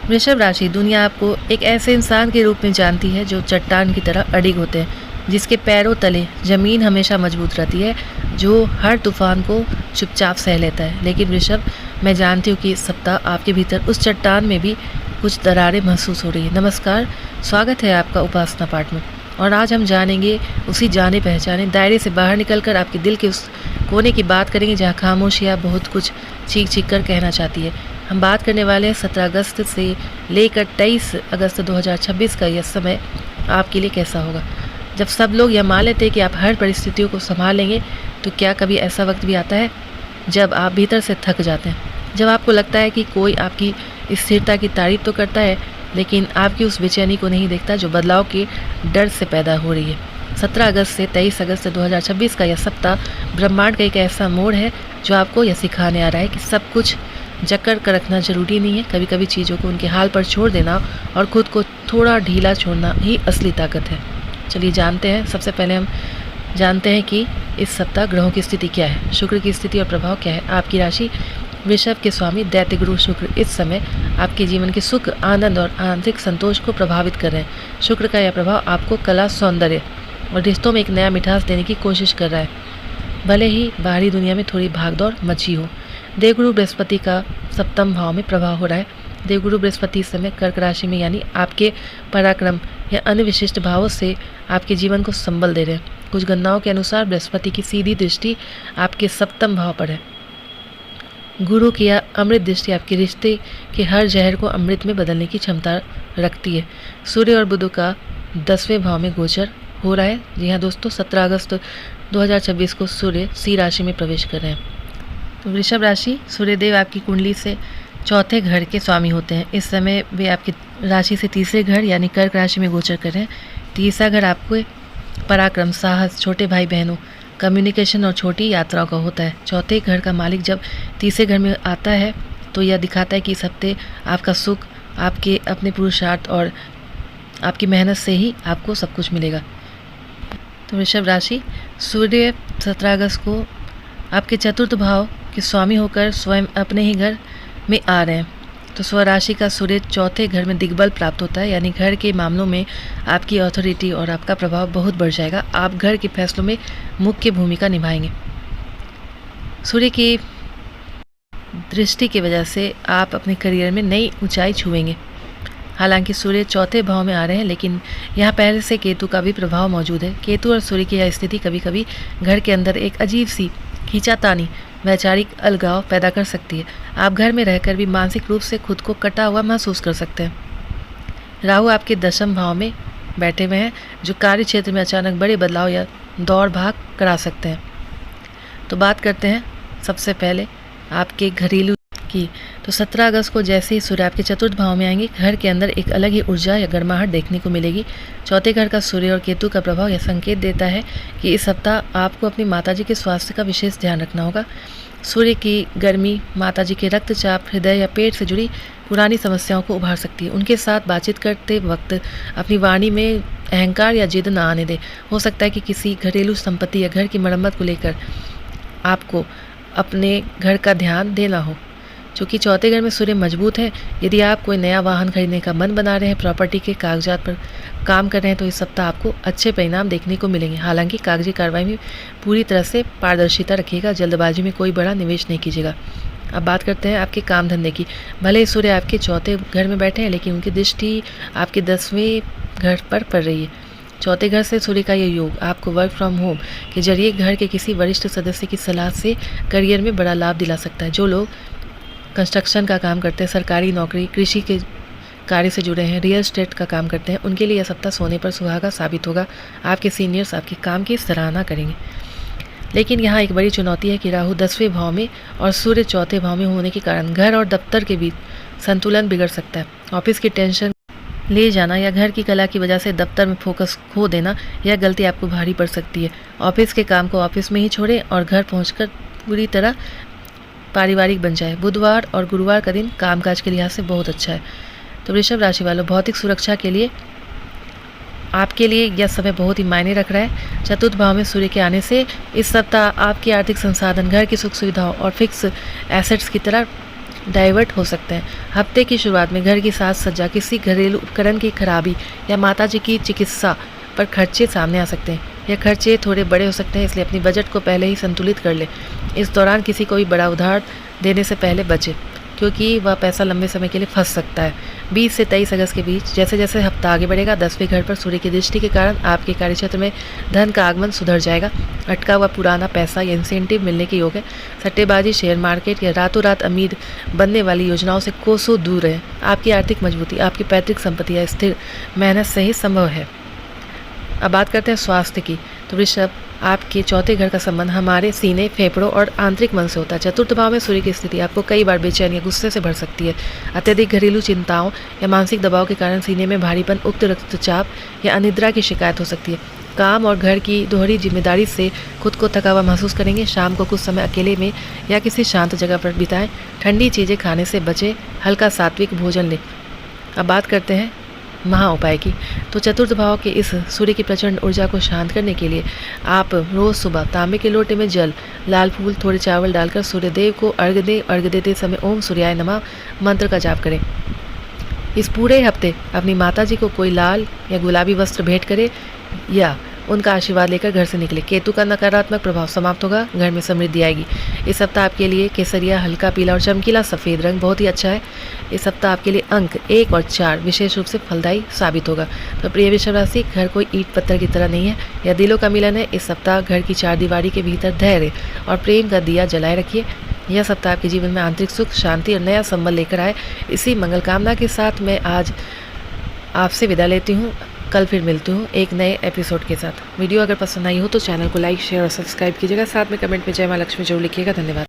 वृषभ राशि, दुनिया आपको एक ऐसे इंसान के रूप में जानती है जो चट्टान की तरह अडिग होते हैं, जिसके पैरों तले जमीन हमेशा मजबूत रहती है, जो हर तूफान को चुपचाप सह लेता है। लेकिन वृषभ, मैं जानती हूँ कि इस सप्ताह आपके भीतर उस चट्टान में भी कुछ दरारें महसूस हो रही है। नमस्कार, स्वागत है आपका उपासना पाठ में। और आज हम जानेंगे उसी जाने पहचाने दायरे से बाहर निकलकर आपके दिल के उस कोने की बात करेंगे जहाँ खामोशियाँ बहुत कुछ चीख चीख कर कहना चाहती है। हम बात करने वाले हैं 17 अगस्त से लेकर 23 अगस्त 2026 का यह समय आपके लिए कैसा होगा। जब सब लोग यह मान लेते हैं कि आप हर परिस्थितियों को संभाल लेंगे, तो क्या कभी ऐसा वक्त भी आता है जब आप भीतर से थक जाते हैं, जब आपको लगता है कि कोई आपकी स्थिरता की तारीफ तो करता है लेकिन आपकी उस बेचैनी को नहीं देखता जो बदलाव के डर से पैदा हो रही है। 17 अगस्त से 23 अगस्त 2026 का यह सप्ताह ब्रह्मांड का एक ऐसा मोड़ है जो आपको यह सिखाने आ रहा है कि सब कुछ जकड़ कर रखना जरूरी नहीं है। कभी कभी चीज़ों को उनके हाल पर छोड़ देना और खुद को थोड़ा ढीला छोड़ना ही असली ताकत है। चलिए जानते हैं। सबसे पहले हम जानते हैं कि इस सप्ताह ग्रहों की स्थिति क्या है, शुक्र की स्थिति और प्रभाव क्या है। आपकी राशि वृषभ के स्वामी दैत्य गुरु शुक्र इस समय आपके जीवन के सुख, आनंद और आंतरिक संतोष को प्रभावित कर रहे हैं। शुक्र का यह प्रभाव आपको कला, सौंदर्य और रिश्तों में एक नया मिठास देने की कोशिश कर रहा है, भले ही बाहरी दुनिया में थोड़ी भागदौड़ मची हो। देवगुरु बृहस्पति का सप्तम भाव में प्रभाव हो रहा है। देवगुरु बृहस्पति इस समय कर्क राशि में यानी आपके पराक्रम या अन्य विशिष्ट भावों से आपके जीवन को संबल दे रहे हैं। कुछ गणनाओं के अनुसार बृहस्पति की सीधी दृष्टि आपके सप्तम भाव पर है। गुरु की यह अमृत दृष्टि आपके रिश्ते के हर जहर को अमृत में बदलने की क्षमता रखती है। सूर्य और बुध का 10वें भाव में गोचर हो रहा है। जी हाँ दोस्तों, 17 अगस्त 2026 को सूर्य सी राशि में प्रवेश कर रहे हैं। तो वृषभ राशि, सूर्यदेव आपकी कुंडली से चौथे घर के स्वामी होते हैं। इस समय वे आपकी राशि से तीसरे घर यानी कर्क राशि में गोचर कर रहे हैं। तीसरा घर आपको पराक्रम, साहस, छोटे भाई बहनों, कम्युनिकेशन और छोटी यात्राओं का होता है। चौथे घर का मालिक जब तीसरे घर में आता है तो यह दिखाता है कि इस हफ्ते आपका सुख आपके अपने पुरुषार्थ और आपकी मेहनत से ही आपको सब कुछ मिलेगा। तो वृषभ राशि, सूर्य 17 अगस्त को आपके चतुर्थ भाव के स्वामी होकर स्वयं अपने ही घर में आ रहे हैं। तो स्वराशि का सूर्य चौथे घर में दिग्बल प्राप्त होता है, यानी घर के मामलों में आपकी अथॉरिटी और आपका प्रभाव बहुत बढ़ जाएगा। आप घर के फैसलों में मुख्य भूमिका निभाएंगे। सूर्य की दृष्टि की वजह से आप अपने करियर में नई ऊंचाई छुएंगे। हालांकि सूर्य चौथे भाव में आ रहे हैं, लेकिन यहाँ पहले से केतु का भी प्रभाव मौजूद है। केतु और सूर्य की यह स्थिति कभी कभी घर के अंदर एक अजीब सी खींचातानी, वैचारिक अलगाव पैदा कर सकती है। आप घर में रहकर भी मानसिक रूप से खुद को कटा हुआ महसूस कर सकते हैं। राहु आपके 10वें भाव में बैठे हुए हैं, जो कार्य क्षेत्र में अचानक बड़े बदलाव या दौड़ भाग करा सकते हैं। तो बात करते हैं सबसे पहले आपके घरेलू की। तो 17 अगस्त को जैसे ही सूर्य आपके चतुर्थ भाव में आएंगे, घर के अंदर एक अलग ही ऊर्जा या गर्माहट देखने को मिलेगी। चौथे घर का सूर्य और केतु का प्रभाव यह संकेत देता है कि इस सप्ताह आपको अपनी माताजी के स्वास्थ्य का विशेष ध्यान रखना होगा। सूर्य की गर्मी माताजी के रक्तचाप, हृदय या पेट से जुड़ी पुरानी समस्याओं को उभार सकती है। उनके साथ बातचीत करते वक्त अपनी वाणी में अहंकार या जिद न आने दें। हो सकता है कि किसी घरेलू संपत्ति या घर की मरम्मत को लेकर आपको अपने घर का ध्यान देना हो। चूँकि चौथे घर में सूर्य मजबूत है, यदि आप कोई नया वाहन खरीदने का मन बना रहे हैं, प्रॉपर्टी के कागजात पर काम कर रहे हैं, तो इस सप्ताह आपको अच्छे परिणाम देखने को मिलेंगे। हालांकि कागजी कार्रवाई में पूरी तरह से पारदर्शिता रखिएगा, जल्दबाजी में कोई बड़ा निवेश नहीं कीजिएगा। अब बात करते हैं आपके काम धंधे की। भले ही सूर्य आपके चौथे घर में बैठे हैं, लेकिन उनकी दृष्टि आपके 10वें घर पर पड़ रही है। चौथे घर से सूर्य का यह योग आपको वर्क फ्रॉम होम के जरिए घर के किसी वरिष्ठ सदस्य की सलाह से करियर में बड़ा लाभ दिला सकता है। जो लोग कंस्ट्रक्शन का काम करते हैं, सरकारी नौकरी, कृषि के कार्य से जुड़े हैं, रियल एस्टेट का काम करते हैं, उनके लिए यह सप्ताह सोने पर सुहागा साबित होगा। आपके सीनियर्स आपके काम की सराहना करेंगे। लेकिन यहाँ एक बड़ी चुनौती है कि राहु 10वें भाव में और सूर्य चौथे भाव में होने के कारण घर और दफ्तर के बीच संतुलन बिगड़ सकता है। ऑफिस की टेंशन ले जाना या घर की कला की वजह से दफ्तर में फोकस खो देना, यह गलती आपको भारी पड़ सकती है। ऑफिस के काम को ऑफिस में ही छोड़ें और घर पहुँचकर पूरी तरह पारिवारिक बन जाए। बुधवार और गुरुवार का दिन कामकाज के लिहाज से बहुत अच्छा है। तो वृषभ राशि वालों, भौतिक सुरक्षा के लिए आपके लिए यह समय बहुत ही मायने रख रहा है। चतुर्थ भाव में सूर्य के आने से इस सप्ताह आपकी आर्थिक संसाधन, घर की सुख सुविधाओं और फिक्स एसेट्स की तरह डाइवर्ट हो सकते हैं। हफ्ते की शुरुआत में घर की साज सज्जा, किसी घरेलू उपकरण की खराबी या माताजी की चिकित्सा पर खर्चे सामने आ सकते हैं। यह खर्चे थोड़े बड़े हो सकते हैं, इसलिए अपनी बजट को पहले ही संतुलित कर लें। इस दौरान किसी को भी बड़ा उधार देने से पहले बचें, क्योंकि वह पैसा लंबे समय के लिए फंस सकता है। 20 से 23 अगस्त के बीच जैसे जैसे हफ्ता आगे बढ़ेगा, 10वें घर पर सूर्य की दृष्टि के कारण आपके कार्यक्षेत्र में धन का आगमन सुधर जाएगा। अटका हुआ पुराना पैसा या इंसेंटिव मिलने के योग है। सट्टेबाजी, शेयर मार्केट या रातों रात अमीर बनने वाली योजनाओं से कोसों दूर रहें। आपकी आर्थिक मजबूती आपकी पैतृक संपत्ति या स्थिर मेहनत से ही संभव है। अब बात करते हैं स्वास्थ्य की। तो वृषभ, आपके चौथे घर का संबंध हमारे सीने, फेफड़ों और आंतरिक मन से होता है। चतुर्थ भाव में सूर्य की स्थिति आपको कई बार बेचैन या गुस्से से भर सकती है। अत्यधिक घरेलू चिंताओं या मानसिक दबाव के कारण सीने में भारीपन, उच्च रक्तचाप या अनिद्रा की शिकायत हो सकती है। काम और घर की दोहरी जिम्मेदारी से खुद को थका हुआ महसूस करेंगे। शाम को कुछ समय अकेले में या किसी शांत जगह पर बिताएं। ठंडी चीज़ें खाने से बचें। हल्का सात्विक भोजन लें। अब बात करते हैं महा उपाय की। तो चतुर्थ भाव के इस सूर्य की प्रचंड ऊर्जा को शांत करने के लिए आप रोज़ सुबह तांबे के लोटे में जल, लाल फूल, थोड़े चावल डालकर सूर्यदेव को अर्घ्य दें। अर्घ्य देते समय ओम सूर्याय नमः मंत्र का जाप करें। इस पूरे हफ्ते अपनी माताजी को कोई लाल या गुलाबी वस्त्र भेंट करें या उनका आशीर्वाद लेकर घर से निकले। केतु का नकारात्मक प्रभाव समाप्त होगा, घर में समृद्धि आएगी। इस सप्ताह आपके लिए केसरिया, हल्का पीला और चमकीला सफ़ेद रंग बहुत ही अच्छा है। इस सप्ताह आपके लिए अंक 1 और 4 विशेष रूप से फलदायी साबित होगा। तो प्रिय वृषभ राशि, घर कोई ईंट पत्थर की तरह नहीं है, यह दिलों का मिलन है। इस सप्ताह घर की 4 दीवारी के भीतर धैर्य और प्रेम का दिया जलाए रखिए। यह सप्ताह आपके जीवन में आंतरिक सुख, शांति और नया संबल लेकर आए। इसी मंगल कामना के साथ मैं आज आपसे विदा लेती हूँ। कल फिर मिलती हूँ एक नए एपिसोड के साथ। वीडियो अगर पसंद आई हो तो चैनल को लाइक, शेयर और सब्सक्राइब कीजिएगा। साथ में कमेंट में जय माँ लक्ष्मी जरूर लिखिएगा। धन्यवाद।